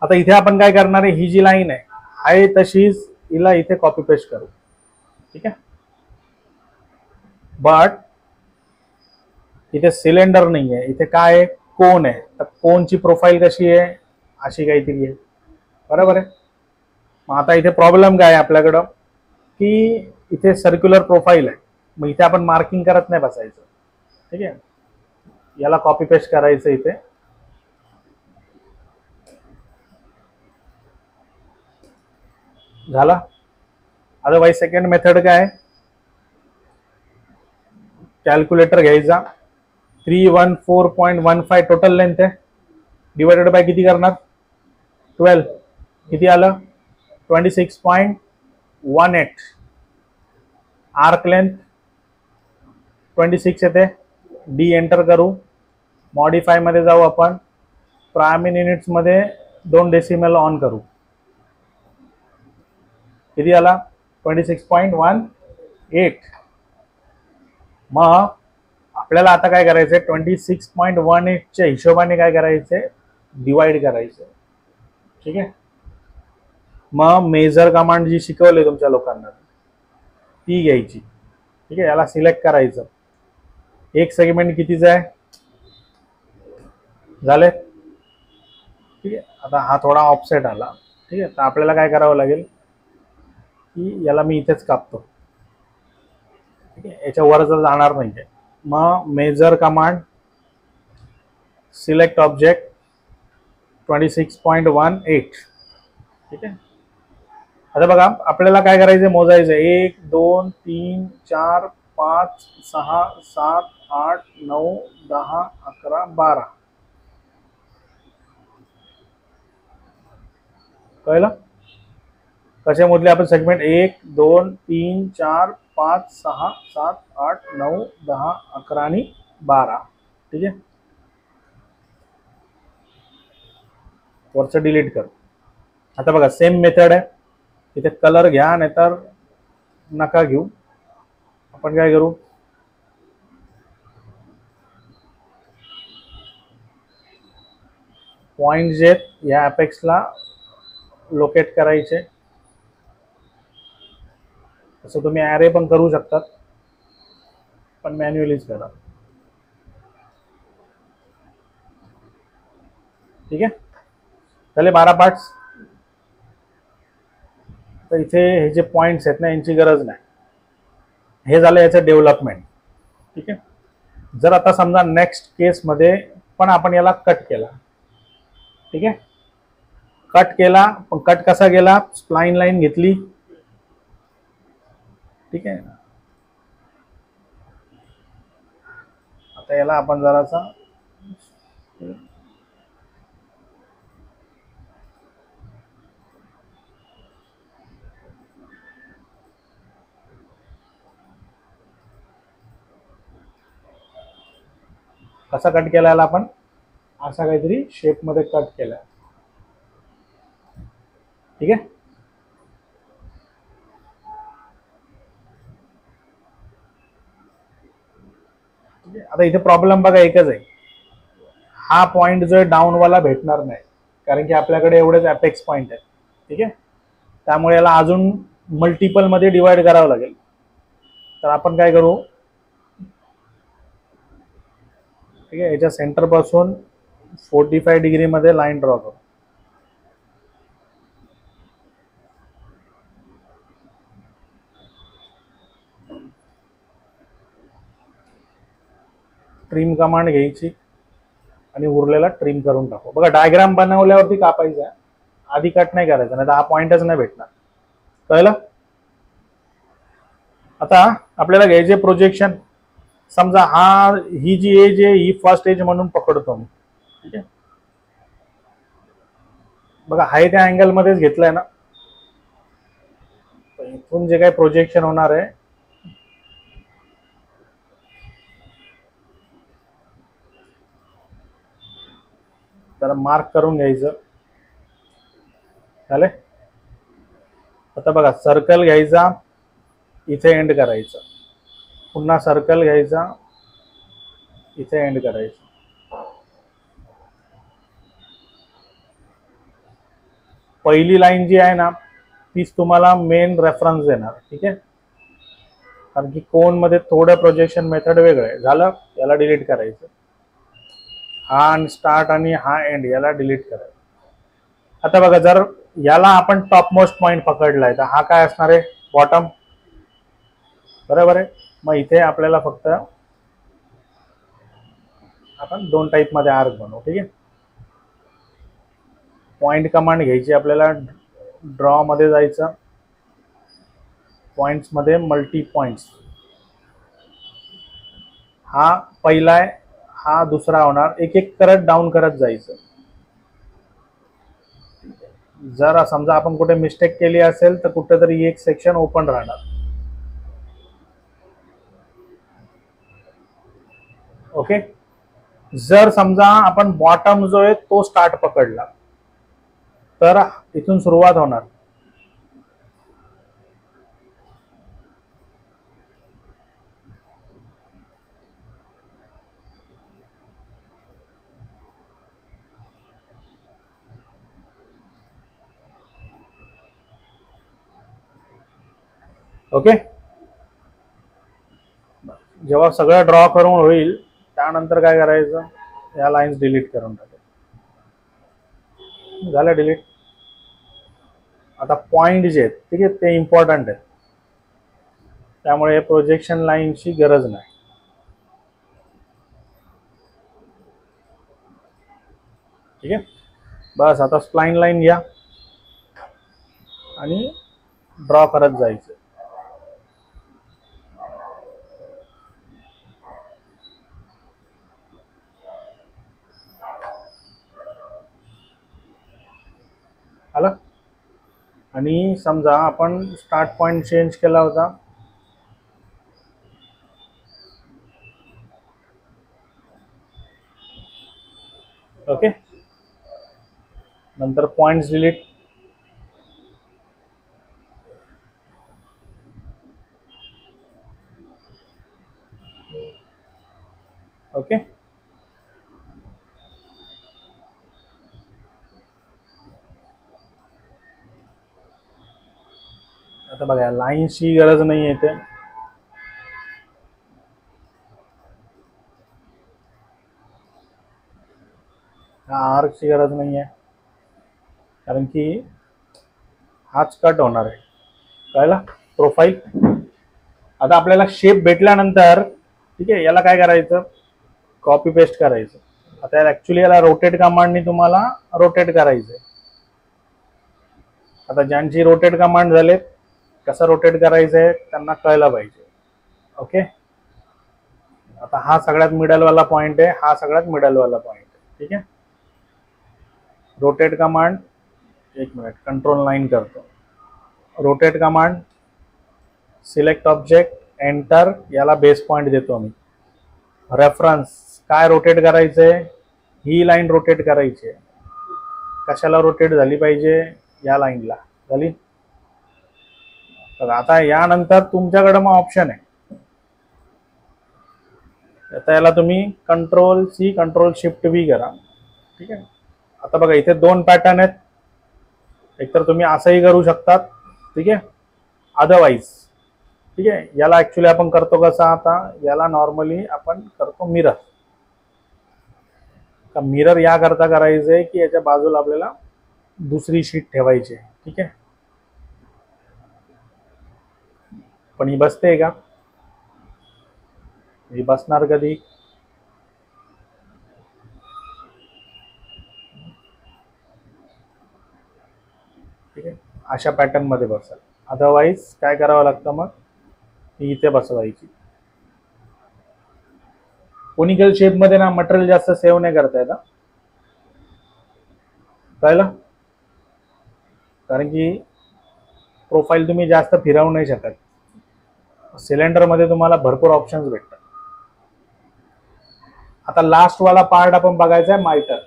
आता इथे आपण काय करणार आहे, ही जी लाईन आहे तशीच हिला इथे कॉपी पेस्ट करू, ठीक आहे. बट इथे सिलेंडर नाही आहे, इथे काय आहे, कोन आहे. तर कोनची प्रोफाईल कशी आहे, अशी काहीतरी आहे, बरोबर आहे. मग आता इथे प्रॉब्लेम काय आहे आपल्याकडं, की इथे सर्क्युलर प्रोफाईल आहे, मग इथे आपण मार्किंग करत नाही बसायचं, ठीक आहे. याला कॉपी पेस्ट करायचं इथे. झाला. अदरवाईज सेकंड मेथड काय आहे, कॅल्क्युलेटर घ्यायचा, 314.15 टोटल लेंथ आहे, डिवायडेड बाय किती करणार 12, किती आलं 26.18. आर्क लेंथ 26 येते. डी एंटर करू, मॉडिफाय मध्ये जाऊ आपण, प्राइम इन युनिट्स मध्ये 2 डेसिमल ऑन करू, किती आला 26.18. मग आपल्याला आता काय करायचंय, 26.18 च्या हिशोबाने काय करायचंय, डिवाइड करायचं. ठीक आहे. मग मेजर कमांड जी शिकवली तुमच्या लोकांना ती घ्यायची. ठीक आहे. याला सिलेक्ट करायचं. एक सेगमेंट कितीचा आहे, झाले. ठीक आहे. आता हा थोडा ऑफसेट आला. ठीक आहे. तर आपल्याला काय करावं लागेल की याला मी इथेच कापतो. ठीक आहे. याच्या वर जर जाणार नाहीये. मग मेजर कमांड, सिलेक्ट ऑब्जेक्ट 26.18. ठीक आहे. आता बघा आपल्याला काय करायचं, मोजायचं 1 2 3 4 5 6 7 8 9 10 11 12. कळलं. कसे मोजले आपण सेगमेंट, 1 2 3 4 5 6 7 8 9 10 11 आणि 12. ठीक आहे. वरचं डिलीट कर. आता बघा सेम मेथड आहे. इथे कलर घ्या, नाहीतर नका घेऊ. आपण काय करू, पॉइंट जे या अपेक्सला लोकेट करायचे. तसं तुम्ही ॲरे पण करू शकतात, पण मॅन्युअलीच करा. ठीक आहे. झाले 12 पार्ट्स. तर इथे हे जे पॉइंट्स आहेत ना, यांची गरज नाही. हे झालं याचं डेव्हलपमेंट. ठीक आहे. जर आता समजा नेक्स्ट केसमध्ये पण आपण याला कट केला. ठीक आहे. कट केला, पण कट कसा गेला, स्प्लाइन लाईन घेतली. ठीक आहे. आता याला आपण जरासा कसा कट केला, याला आपण असा काहीतरी शेप मध्ये कट केला. ठीक आहे. आता इथे प्रॉब्लेम बघा एकच आहे, हा पॉइंट जो डाऊन वाला भेटणार नाही, कारण की आपल्याकडे एवढेच अपेक्स पॉइंट आहेत. ठीक आहे. त्यामुळे याला अजून मल्टिपल मध्ये डिवाइड करावं लागेल. तर आपण काय करू, ठीक आहे, याच्या सेंटर पासून 45 डिग्री मध्ये लाईन ड्रॉ करू. ट्रिम कमांड घ्यायची आणि उरलेला ट्रिम करून टाकू. बघा डायग्राम बनवल्यावरती कापायचा आहे, आधी कट नाही करायचा, नाही तर हा पॉइंटच नाही भेटणार. कळलं. आता आपल्याला घ्यायचे प्रोजेक्शन. समजा हा ही जी एज आहे ही फर्स्ट एज म्हणून पकडतो मी. ठीक आहे. बघा हाय त्या अँगल मध्येच घेतलंय ना. इथून जे काही प्रोजेक्शन होणार आहे त्याला मार्क करून घ्यायचं. झाले. आता बघा सर्कल घ्यायचा, इथे एंड करायचं, पुन्हा सर्कल घ्यायचा, इथे एंड करायचं. पहिली लाईन जी आहे ना तीच तुम्हाला मेन रेफरन्स देणार. ठीक आहे. कारण की कोन मध्ये थोडं प्रोजेक्शन मेथड वेगळं आहे. झालं. याला डिलीट करायचं. हा स्टार्ट आणि हा एंड याला डिलीट करायचं. आता बघा जर याला आपण टॉप मोस्ट पॉइंट पकडलाय तर हा काय असणार आहे, बॉटम. बरोबर आहे. मग इथे आपल्याला फक्त आपण दोन टाईप मध्ये आर्क बनवू. ठीक आहे. पॉइंट कमांड घ्यायची आपल्याला, ड्रॉ मध्ये जायचं, पॉइंट्स मध्ये मल्टी पॉइंट्स, हा पहिला आहे, हा दुसरा होणार, एक एक करत डाऊन करत जायचं. जर समजा आपण कुठे मिस्टेक केली असेल तर कुठेतरी एक सेक्शन ओपन राहणार. ओके. जर समजा आपण बॉटम जो आहे तो स्टार्ट पकडला तर इथून सुरुवात होणार. ओके. जेव्हा सगळं ड्रॉ करून होईल त्यानंतर काय करायचं, या लाईन्स डिलीट करून टाकायचं. झालं डिलीट. आता पॉइंट जे आहेत, ठीक आहे, ते इम्पॉर्टंट आहेत, त्यामुळे प्रोजेक्शन लाईनची गरज नाही. ठीक आहे. बस आता स्प्लाइन लाईन घ्या आणि ड्रॉ करत जायचं. आलं. आणि समजा आपण स्टार्ट पॉइंट चेंज केला होता, ओके, नंतर पॉइंट्स डिलीट, ओके. आता बघा लाईन्सची गरज नाही येते, आर्कची गरज नाही आहे, कारण की हाच कट होणार आहे. कळलं. प्रोफाईल. आता आपल्याला शेप भेटल्यानंतर, ठीक आहे, याला काय करायचं, कॉपी पेस्ट करायचं. आता ऍक्च्युली याला रोटेट कमांडनी तुम्हाला रोटेट करायचंय. आता ज्यांची रोटेट कमांड झाले, कसं रोटेट करायचंय त्यांना कळलं पाहिजे. ओके. आता हा सगळ्यात मिडल वाला पॉइंट आहे, हा सगळ्यात मिडल वाला पॉइंट आहे. ठीक आहे. रोटेट कमांड, एक मिनिट कंट्रोल 9 करतो. Rotate command, select object, enter, याला बेस पॉइंट देतो आम्ही. रेफरन्स, काय रोटेट करायचंय, ही लाईन रोटेट करायची आहे. कशाला रोटेट झाली पाहिजे, या लाईनला झाली. तर आता यानंतर तुमच्याकडे मग ऑप्शन आहे. आता याला तुम्ही control C control shift V करा. ठीक आहे. आता बघा इथे दोन पॅटर्न आहेत, एकतर तुम्ही असंही करू शकतात, ठीक आहे, अदरवाईज. ठीक आहे. याला ऍक्च्युली आपण करतो कसं, आता याला नॉर्मली आपण करतो मिरर. का मिरर या करता करायचंय की याच्या बाजूला आपल्याला दुसरी शीट ठेवायची आहे. ठीक आहे. पण ही बसते का, ही बसणार कधी, ठीक आहे, अशा पॅटर्न मध्ये बसेल. अदरवाईज काय करावं लागतं, मग ही इथे बसवायची. कोनिकल शेप मध्ये ना मटेरियल जास्त सेव्ह नाही करता येत. कळलं. कारण की प्रोफाईल तुम्ही जास्त फिरवू नाही शकत. सिलेंडर मध्ये तुम्हाला भरपूर ऑप्शन्स भेटतात. आता लास्ट वाला पार्ट आपण बघायचा आहे, मायटर.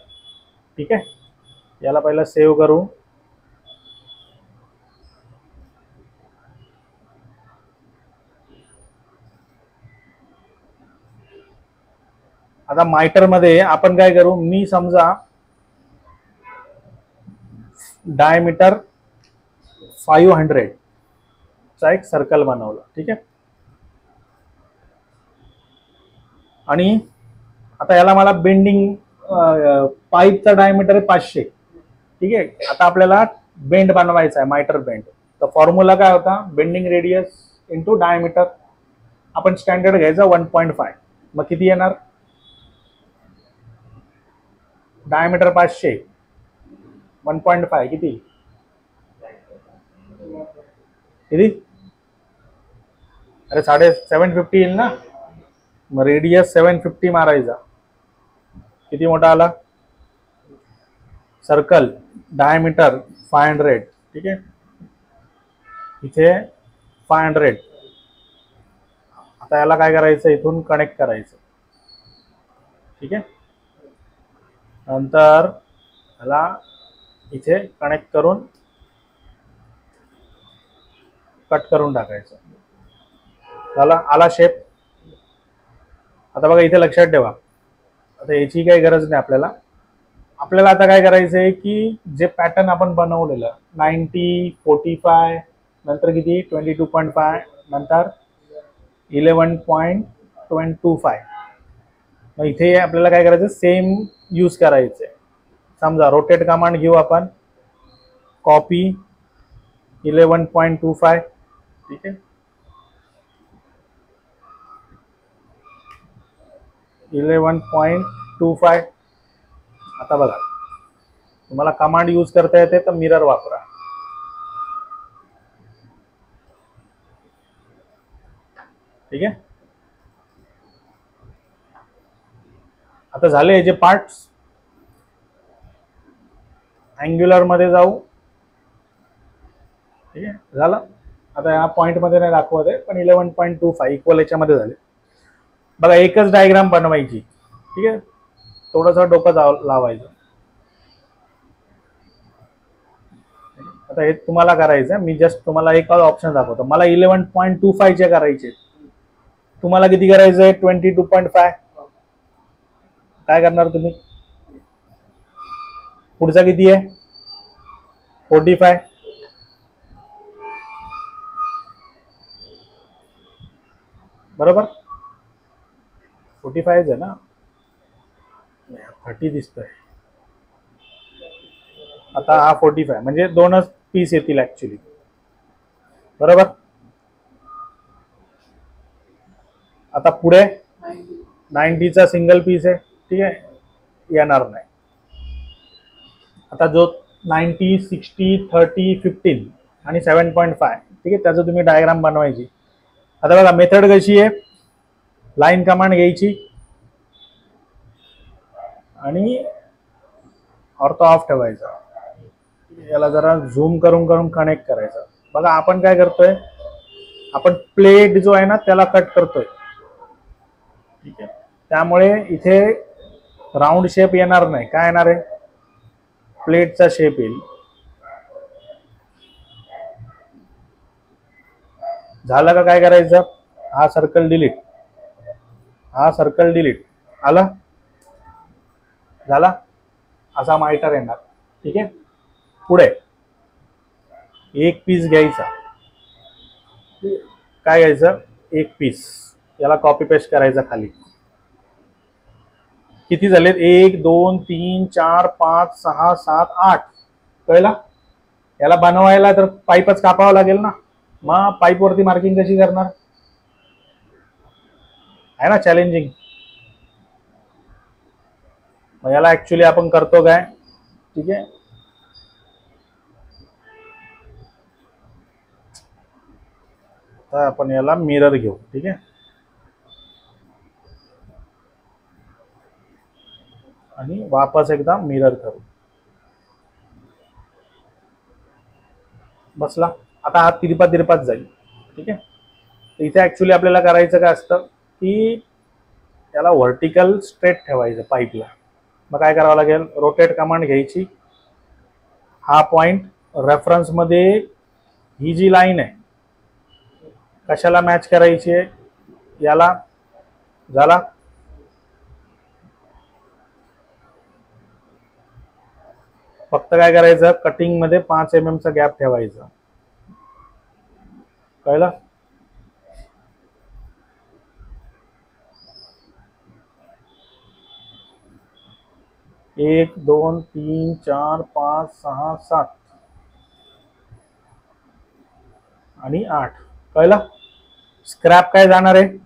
ठीक आहे. याला पहिला सेव्ह करू. आता मायटर मध्ये आपण काय करू, मी समजा डायमीटर 500 चा एक सर्कल बनवला. ठीक आहे. आणि आता याला मला बेंडिंग, पाईपचा डायमीटर 500. ठीक आहे. आता आपल्याला बेंड बनवायचा आहे, मायटर बेंड. तर फॉर्म्युला काय होता, बेंडिंग रेडियस इंटू डायमीटर. आपण स्टँडर्ड घ्यायचा 1.5. मग किती येणार, डायमीटर 500, 1.5 किती किती, अरे 750 येईल ना, मग रेडियस 750 मारायचा. किती मोठा आला सर्कल, डायमीटर 500, ठीक आहे, इथे 500. आता याला काय करायचं, इथून कनेक्ट करायचं, ठीक आहे. नंतर याला इथे कनेक्ट करून कट करून टाकायचं. झाला, आला शेप. आता बघा इथे लक्षात ठेवा, आता याची काही गरज नाही आपल्याला. आपल्याला आता काय करायचं आहे की जे पॅटर्न आपण बनवलेलं 90, 45, नंतर किती 22.5, नंतर 11.25, मग इथे आपल्याला काय करायचं, सेम यूज करायचं आहे. समजा रोटेट कमांड घेऊ आपण, कॉपी 11.25, ठीक आहे, 11.25. आता बघा तुम्हाला कमांड यूज करता येते तर मिरर वापरा, ठीक आहे. आता झाले याचे पार्ट्स. अँग्युलर मध्ये जाऊ, ठीक आहे, झालं. आता या पॉइंट मध्ये नाही दाखवत आहे, पण 11.25 इक्वल याच्यामध्ये झाले. बघा एकच डायग्राम बनवायची, ठीक आहे, थोडंसं डोकं लावायचं. आता हे तुम्हाला करायचं, मी जस्ट तुम्हाला एक ऑप्शन दाखवतो. मला 11.25 चे करायचे, तुम्हाला किती करायचं आहे, 22.5. काय करणार तुम्ही, पुढचा किती आहे 45, बरोबर 45 आहे ना, 30 दिसतोय. आता हा 45 म्हणजे दोनच पीस येतील ऍक्च्युली, बरोबर. आता पुढे 90चा सिंगल पीस आहे, ठीक आहे, येणार नाही. आता जो 90, 60, 30, 15 आणि 7.5, ठीक आहे, त्याचं तुम्ही डायग्राम बनवायची. आता बघा मेथड कशी आहे, लाईन कमांड घ्यायची आणि ऑर्थो ऑफ ठेवायचा. याला जरा झूम करून करून कनेक्ट करायचं. बघा आपण काय करतोय, आपण प्लेट जो आहे ना त्याला कट करतोय, ठीक आहे, त्यामुळे इथे राऊंड शेप येणार नाही. काय येणार आहे, प्लेटचा शेप येईल. झालं का, काय करायचं, हा सर्कल डिलीट, हा सर्कल डिलीट, आला, झाला, असा मायटर येणार, ठीक आहे. पुढे एक पीस घ्यायचा, काय घ्यायचं, एक पीस, याला कॉपी पेस्ट करायचा खाली. किती झालेत, 1, 2, 3, 4, 5, 6, 7, 8. कळला. याला बनवायला तर पाईपच कापावा लागेल ना, मग पाईप वरती मार्किंग कशी करणार, आहे ना चॅलेंजिंग. मग याला ऍक्च्युली आपण करतो काय, ठीक आहे, तर आपण याला मिरर घेऊ, ठीक आहे, आणि वापस एकदा मिरर करू. बसला. आता हा तिरपात जाईल, ठीक आहे. इथे ऍक्च्युली आपल्याला करायचं काय असतं की याला व्हर्टिकल स्ट्रेट ठेवायचं पाईपला. मग काय करावं लागेल, रोटेट कमांड घ्यायची. हा पॉइंट रेफरन्स मध्ये ही जी लाईन आहे कशाला मॅच करायची आहे, याला, झाला. फक्त काय करायचं, कटिंग मध्ये 5 mm चा गॅप ठेवायचा, कळलं. 1, 2, 3, 4, 5, 6, 7 आणि 8, कळलं. स्क्रॅप काय जाणार आहे,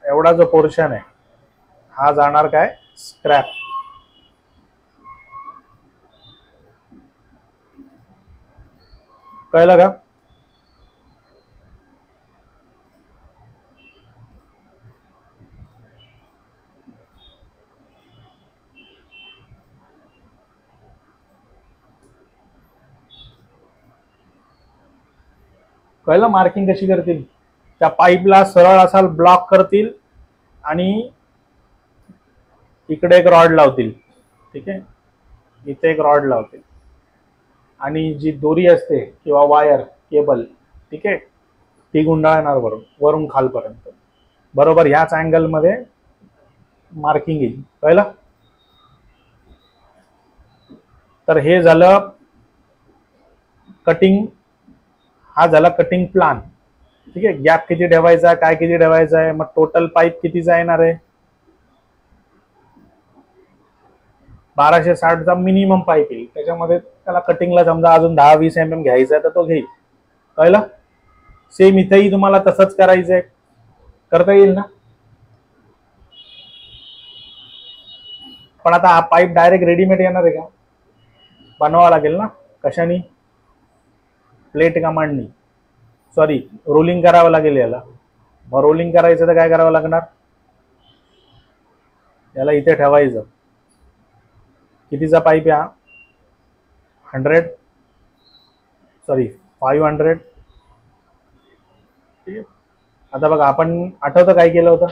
एवढा जो पोर्शन आहे हा जाणार काय, स्क्रॅप. कळलं का? कळलं मार्किंग कशी करतील? त्या पाईपला सरळ असा ब्लॉक करतील आणि इकडे एक रॉड लावतील. ठीक आहे, इथे एक रॉड लावतील आणि जी दोरी असते किंवा वायर केबल, ठीक आहे, ती गुंडाळणार वरून खालपर्यंत. बरोबर ह्याच अँगल मध्ये मार्किंग येईल. कळलं? तर हे झालं कटिंग, हा झाला कटिंग प्लान. ठीक आहे, गॅप किती ठेवायचा, काय किती ठेवायचा आहे, मग टोटल पाईप कितीचा येणार आहे. 1260चा मिनिमम पाईप येईल. त्याच्यामध्ये त्याला कटिंगला समजा अजून 10-20 mm घ्यायचा तर तो घेईल. कळलं? सेम इथेही तुम्हाला तसंच करायचंय, करता येईल ना. पण आता हा पाईप डायरेक्ट रेडीमेड येणार आहे का? बनवावा लागेल ना. कशाने? प्लेट कमांडनी, सॉरी रोलिंग करावं लागेल याला. मग रोलिंग करायचं तर काय करावं लागणार, याला इथे ठेवायचं. कितीचा पाईप आहे हा? 500. आता बघा, आपण आठवतं काय केलं होतं,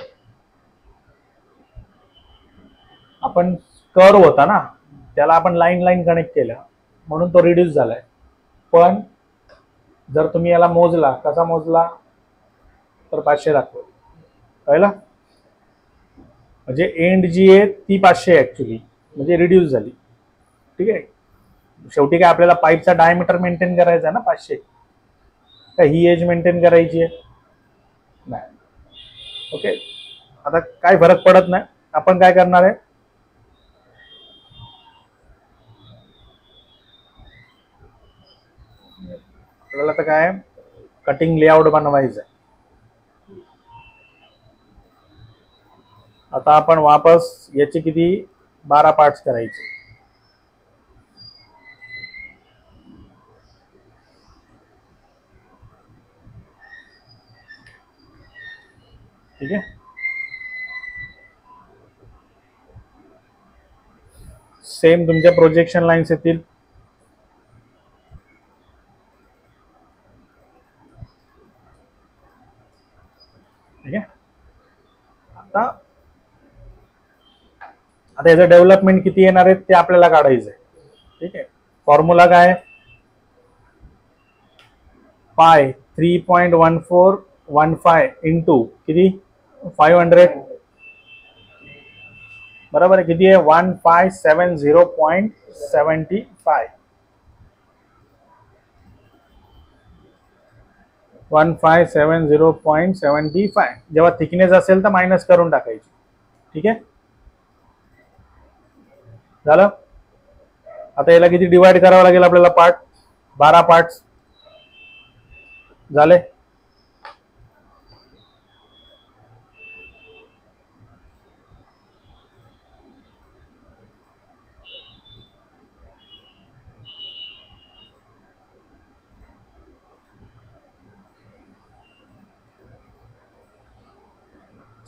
आपण कर्व होता ना त्याला आपण लाईन कनेक्ट केल्या म्हणून तो रिड्यूस झालाय. पण जर तुम्ही याला मोजला, कसा मोजला तर 500 दाखवलं. कळलं? म्हणजे एंड जी आहे ती 500 ऍक्च्युली, म्हणजे रिड्यूस झाली. ठीक आहे, शेवटी काय आपल्याला पाईपचा डायमीटर मेंटेन करायचा आहे ना 500, का ही एज मेंटेन करायची आहे? नाही. ओके, आता काय फरक पडत नाही. आपण काय करणार आहे, आपल्याला तर काय कटिंग लेआउट बनवायचं आहे. आता आपण वापस याचे किती 12 पार्ट्स करायचे. ठीक आहे, सेम तुमच्या प्रोजेक्शन लाईन्स येतील. ठीक आहे, आता याचं डेव्हलपमेंट किती येणार आहे ते आपल्याला काढायचं आहे. ठीक आहे, फॉर्म्युला काय, पाय 3.1415 इंटू किती 500. बरोबर आहे, किती आहे 1570.75. 1570.75. जेव्हा थिकनेस असेल तर मायनस करून टाकायची. ठीक आहे, झालं. आता याला किती डिवाइड करावं लागेल आपल्याला पार्ट, 12 पार्ट्स झाले.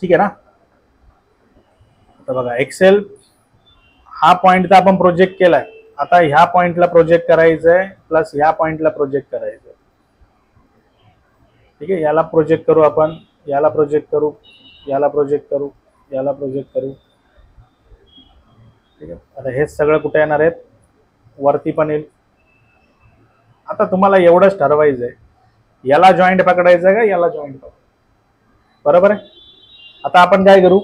ठीक आहे ना. आता बघा, एक्सेल हा पॉइंट तर आपण प्रोजेक्ट केलाय. आता ह्या पॉइंटला प्रोजेक्ट करायचंय प्लस ह्या पॉइंटला प्रोजेक्ट करायचंय. ठीक आहे, याला प्रोजेक्ट करू आपण, याला प्रोजेक्ट करू, याला प्रोजेक्ट करू, याला प्रोजेक्ट करू. ठीक आहे, आता हे सगळं कुठे येणार आहेत, वरती पण येईल. आता तुम्हाला एवढंच ठरवायचंय, याला जॉईंट पकडायचं का याला जॉईंट पकडायचं. बरोबर आहे. आता आपण काय करू,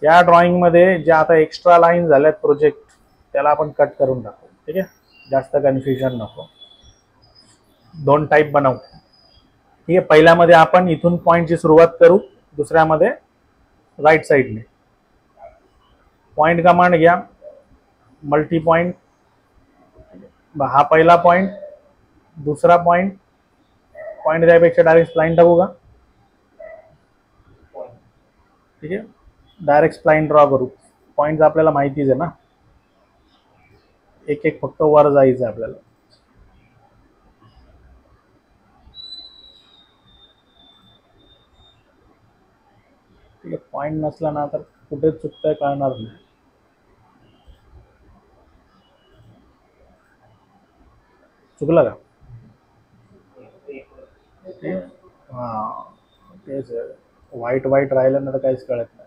या ड्रॉइंग मध्ये ज्या आता एक्स्ट्रा लाईन झाल्यात प्रोजेक्ट त्याला आपण कट करून टाकू. ठीक आहे, जास्त कन्फ्युजन नको. 2 टाईप बनवू. ठीक आहे, पहिल्यामध्ये आपण इथून पॉइंटची सुरुवात करू, दुसऱ्यामध्ये राईट साईडने. पॉइंट कमांड घ्या, मल्टी पॉइंट. हा पहिला पॉइंट, दुसरा पॉइंट. पॉइंट द्यायपेक्षा डायरेक्ट स्प्लाइन टाकू का. ठीक आहे, डायरेक्ट स्प्लाइन ड्रॉ करू. पॉइंट आपल्याला माहितीच आहे ना, एक एक फक्त वर जायचं आपल्याला. माइंड नसला ना तर कुठे चुकतंय कळणार नाही. चुकलं का? हां, तेच वाईट वाईट राहिलं ना तर काहीच कळत नाही.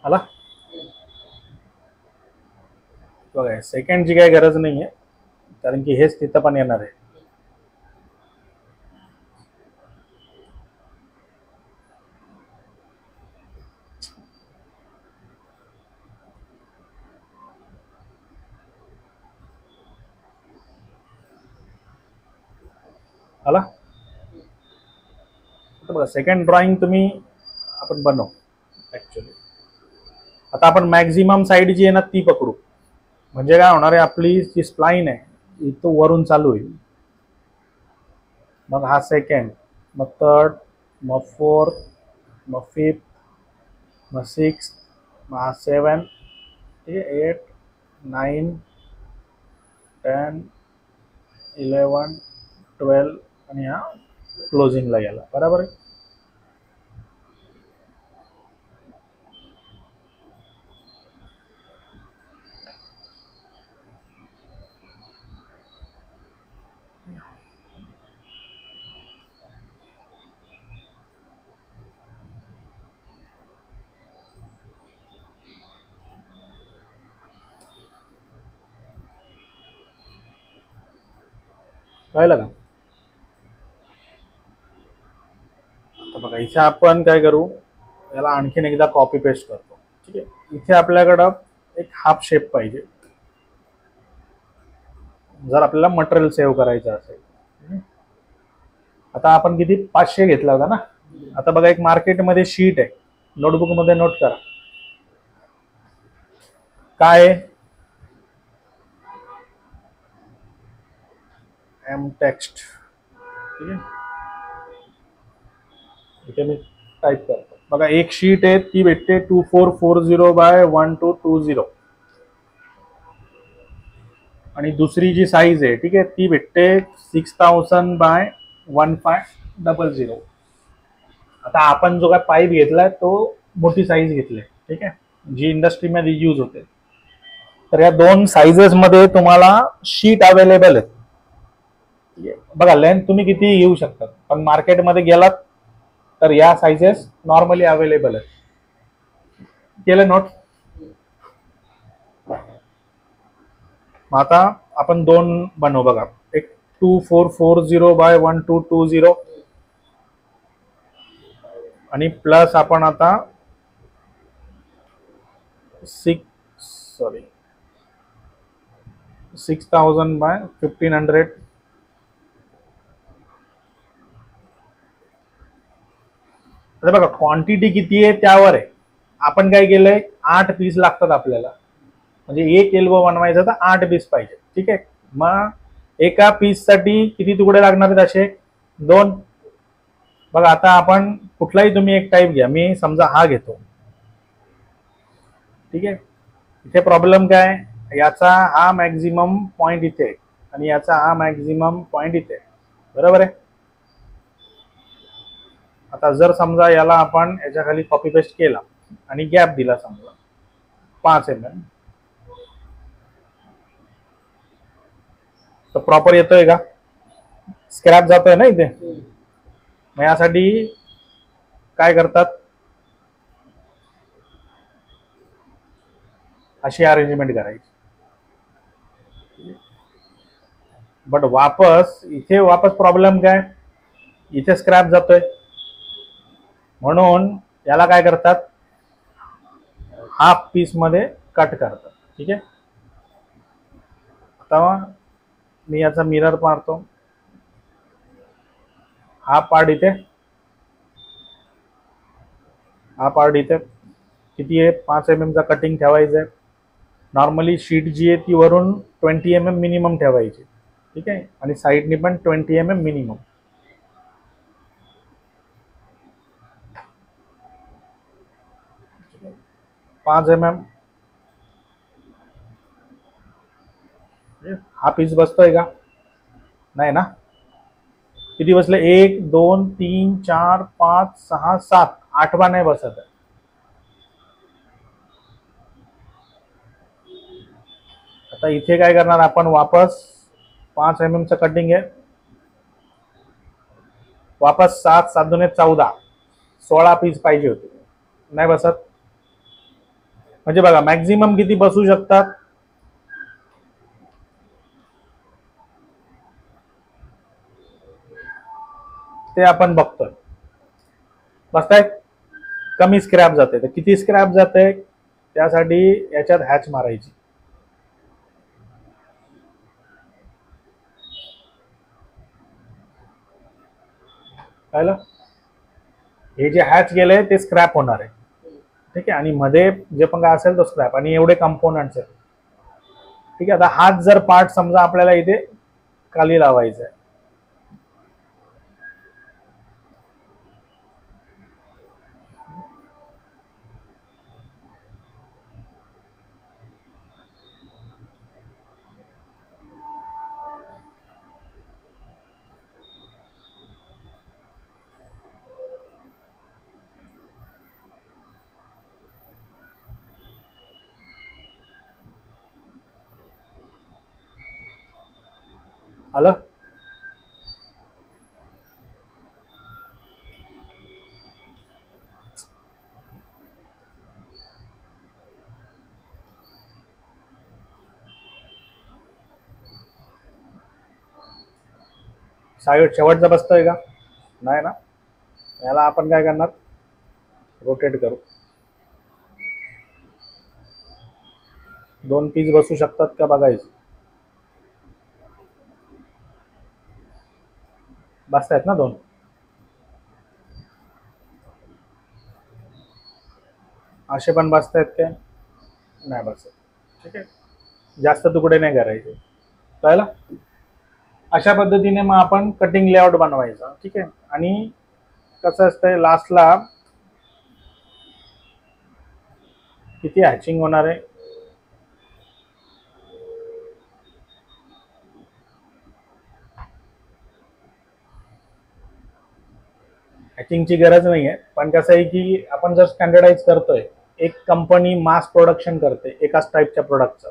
आला बघा, सेकंडची काही गरज नाही आहे, कारण की हेच तिथं पण येणार आहे. आला आता बघा, सेकंड ड्रॉइंग तुम्ही आपण बनवू. ऍक्च्युली आता आपण मॅक्झिमम साईड जी आहे ना ती पकडू. म्हणजे काय होणार आहे, आपली जी स्प्लाइन आहे इथं वरून चालू होईल, मग हा सेकंड, मग थर्ड, मग फोर्थ, मग फिफ्थ, मग सिक्स, मग हा सेवन, ठीक आहे, 8, 9, 10, 11, 12 आणि हा क्लोजिंगला गेला. बरोबर आहे. कळलं का? आता बघा, इथे आपण काय करू, याला आणखीन एकदा कॉपी पेस्ट करतो. ठीक आहे, इथे आपल्याकडं एक हाफ शेप पाहिजे जर आपल्याला मटेरियल सेव्ह करायचं असेल. आता आपण किती 500 घेतला होता ना. आता बघा, एक मार्केटमध्ये शीट आहे, नोटबुक मध्ये नोट करा काय एम टेक्स्ट. ठीक आहे, इथे मी टाईप करतो. बघा, एक शीट आहे ती भेटते 2440 बाय 1220, आणि दुसरी जी साईज आहे, ठीक आहे, ती भेटते 6000 बाय 1500. आता आपण जो काय पाईप घेतलाय तो मोठी साईज घेतली, ठीक आहे, जी इंडस्ट्रीमध्ये यूज होते. तर या दोन साईजेस मध्ये तुम्हाला शीट अवेलेबल आहे. बघा, लेंथ तुम्ही किती घेऊ शकता, पण मार्केटमध्ये गेलात तर या साईजेस नॉर्मली अवेलेबल आहेत. केलं नोट? आता आपण दोन बनवू. बघा, एक 2440 बाय 1220 आणि प्लस आपण आता 6000 बाय 1500. आता बघा, क्वांटिटी किती आहे त्यावर आहे. आपण काय केलंय, 8 पीस लागतात आपल्याला, म्हणजे एक एल्बो बनवायचा तर 8 पीस पाहिजे. ठीक आहे, मग एका पीस साठी किती तुकडे लागणार आहेत असे? 2. बघा, आता आपण कुठलाही तुम्ही एक टाईप घ्या, मी समजा हा घेतो. ठीक आहे, इथे प्रॉब्लेम काय, याचा हा मॅक्झिमम पॉइंट इथे आणि याचा हा मॅक्झिमम पॉइंट इथे. बरोबर आहे. आता जर समजा याला आपण याच्या खाली कॉपी पेस्ट केला आणि गॅप दिला समजा 5 mm, तर प्रॉपर येतोय का? स्क्रॅप जातोय ना इथे. मग यासाठी काय करतात, अशी अरेंजमेंट करायची. बट वापस प्रॉब्लेम काय, इथे स्क्रॅप जातोय, म्हणून याला काय करतात, हाफ पीस मध्ये कट करतात. ठीक आहे, आता मी याचा मिरर मारतो. हा पार्ट इथे, हा पार्ट इथे किती आहे, 5 mm चा कटिंग ठेवायचं आहे. नॉर्मली शीट जी आहे ती वरून 20 mm मिनिमम ठेवायची. ठीक आहे, आणि साईडनी पण 20 mm मिनिमम. 5 mm. हा पीस बसतोय का? नाही ना. किती बसले? 1 2 3 4 5 6 7 8वा नाही बसत आहे. आता इथे काय करणार आपण? वापस 5 mm चं कटिंग आहे. वापस 7 7 दुने 14 16 पीस पाहिजे होते. नाही बसत. म्हणजे बघा मॅक्झिमम किती बसू शकतात ते आपण बघतोय. बसतायत. कमी स्क्रॅप जाते. तर किती स्क्रॅप जाते त्यासाठी याच्यात हॅच मारायची. कळलं? हे जे हॅच गेले ते स्क्रॅप होणार आहे. ठीक आहे. आणि मध्ये जे पण काय असेल तो स्क्रॅप. आणि एवढे कंपोनंट्स आहेत. ठीक आहे. आता हाच जर पार्ट समजा आपल्याला इथे खाली लावायचा आहे. आलं? साईड शेवटचा बसतोय का? नाही ना. याला आपण काय करणार? रोटेट करू. 2 पीस बसू शकतात का बघायचं. बसतायत ना 2. असे पण बसतायत काय? नाही बसत. ठीक आहे. जास्त तुकडे नाही करायचे. कळलं? अशा पद्धतीने मग आपण कटिंग लेआउट बनवायचा. ठीक आहे. आणि कसं असतंय लास्टला किती हॅचिंग होणार आहे? हॅचिंगची गरज नाही आहे. पण कसं आहे की आपण जर स्टँडर्डाइज करतोय, एक कंपनी मास प्रोडक्शन करते एकाच टाईपच्या प्रोडक्टचं,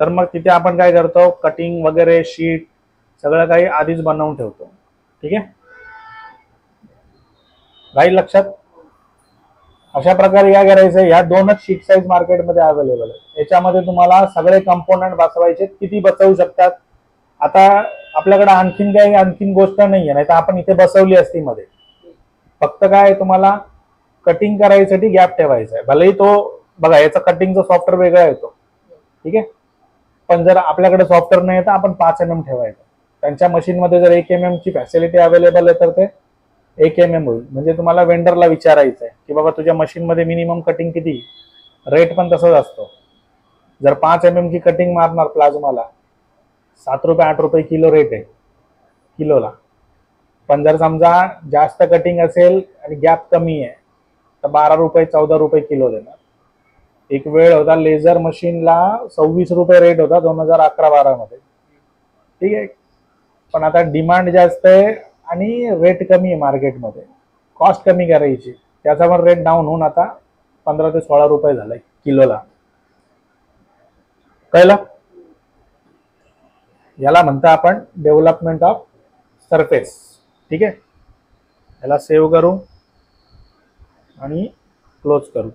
तर मग तिथे आपण काय करतो? कटिंग वगैरे शीट सगळं काही आधीच बनवून ठेवतो. ठीक आहे. राहील लक्षात? अशा प्रकारे काय करायचं? ह्या 2च शीट साईज मार्केटमध्ये अवेलेबल आहे. याच्यामध्ये तुम्हाला सगळे कंपोनंट बसवायचे. किती बसवू शकतात? आता आपल्याकडे आणखीन गोष्ट नाहीये. नाही तर आपण इथे बसवली असती मध्ये. फक्त काय तुम्हाला कटिंग करायसाठी गॅप ठेवायचा आहे. भलेही तो बघा याचा कटिंगचा सॉफ्टवेअर वेगळा येतो. ठीक आहे. पण जर आपल्याकडे सॉफ्टवेअर नाही तर आपण 5 mm ठेवायचं. त्यांच्या मशीनमध्ये जर 1 mm ची फॅसिलिटी अवेलेबल आहे तर ते 1 mm होईल. म्हणजे तुम्हाला वेंडरला विचारायचं आहे की बाबा तुझ्या मशीनमध्ये मिनिमम कटिंग किती? रेट पण तसाच असतो. जर 5 mm ची कटिंग मारणार प्लाझ्माला 7 रुपये 8 रुपये किलो रेट आहे किलोला. पण जर समजा जास्त कटिंग असेल आणि गॅप कमी आहे तर 12 रुपये 14 रुपये किलो देणार. एक वेळ होता लेझर मशीनला 26 रुपये रेट होता 2011-12 मध्ये. ठीक आहे. पण आता डिमांड जास्त आहे आणि रेट कमी आहे मार्केटमध्ये. कॉस्ट कमी करायची, त्याचा पण रेट डाऊन होऊन आता 15 ते 16 रुपये झालाय किलोला. कळलं? याला म्हणता आपण डेव्हलपमेंट ऑफ सरफेस. ठीक आहे. याला सेव्ह करू आणि क्लोज करू.